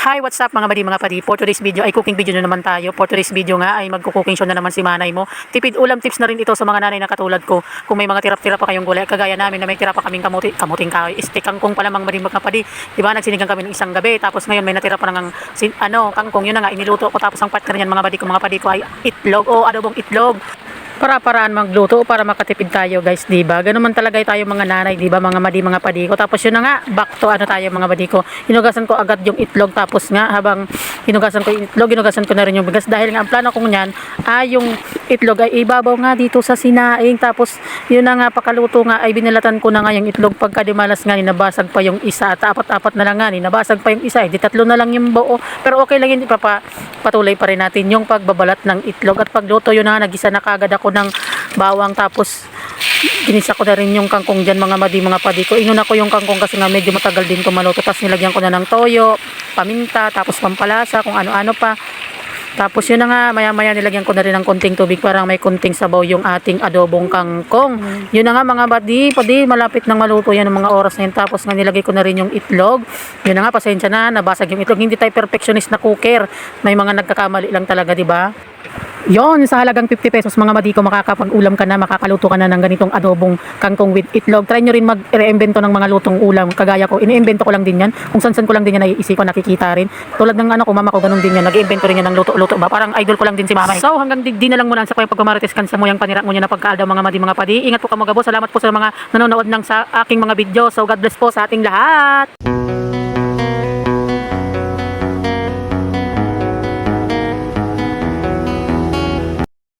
Hi, what's up mga badi mga padi? For today's video ay cooking video na naman tayo. For today's video nga ay magko-cooking show na naman si manay mo. Tipid ulam tips na rin ito sa mga nanay na katulad ko. Kung may mga tirap-tirap pa kayong gulay, kagaya namin na may tirap pa kaming kamuting kahoy, kangkong pala mga badi mga padi. Diba, nagsinigang kami ng isang gabi, tapos ngayon may natira pa ng kangkong. Yun na nga, iniluto ko, tapos ang partner niyan mga padi ko ay itlog o adobong itlog. Para-paraan magluto para makatipid tayo guys, di ba? Ganun man talaga tayo mga nanay, di ba? Mga padi ko. Tapos yun na nga, back to tayo mga padi ko. Hinugasan ko agad yung itlog, tapos nga habang hinugasan ko yung itlog, hinugasan ko na rin yung bigas dahil nga ang plano kong niyan ay yung itlog ay ibabaw nga dito sa sinaing. Tapos yun na nga, pakaluto nga ay binalatan ko na nga yung itlog. Pagka dimalas nga, nabasag pa yung isa at apat-apat na lang nga, nabasag pa yung isa, di tatlo na lang yung buo. Pero okay lang yun, patuloy pa rin natin yung pagbabalat ng itlog. At pagluto yun na, nagisa na kagad ako ng bawang, tapos ginisa ko na rin yung kangkong dyan mga padi ko. Inuna ko yung kangkong kasi nga medyo matagal din ko maluto, tapos nilagyan ko na ng toyo, paminta, tapos pampalasa, kung ano-ano pa. Tapos yun na nga, maya-maya nilagyan ko na rin ng konting tubig para may konting sabaw yung ating adobong kangkong. Yun na nga mga padi, malapit nang maluto yan ng mga oras na yun. Tapos nga nilagay ko na rin yung itlog. Yun na nga, pasensya na, nabasag yung itlog. Hindi tayo perfectionist na cooker. May mga nagkakamali lang talaga, di ba? Yon, sa halagang 50 pesos mga madiko, makakapag-ulam ka na, makakaluto ka na ng ganitong adobong kangkong with itlog. Try nyo rin mag-reimbento ng mga lutong ulam. Kagaya ko, iniimbento ko lang din yan. Kung san ko lang din yan naiisip ko, nakikita rin. Tulad ng ko, mama ko, ganun din yan. Nag-iimbento rin yan ng luto-luto ba? Parang idol ko lang din si mama. So, hanggang di na lang muna sa kayong pagmamarites kan sa muyang panira mo niya na pagkaaldaw mga padi. Ingat po ka mga gabo. Salamat po sa mga nanonood ng sa aking mga video. So, God bless po sa ating lahat.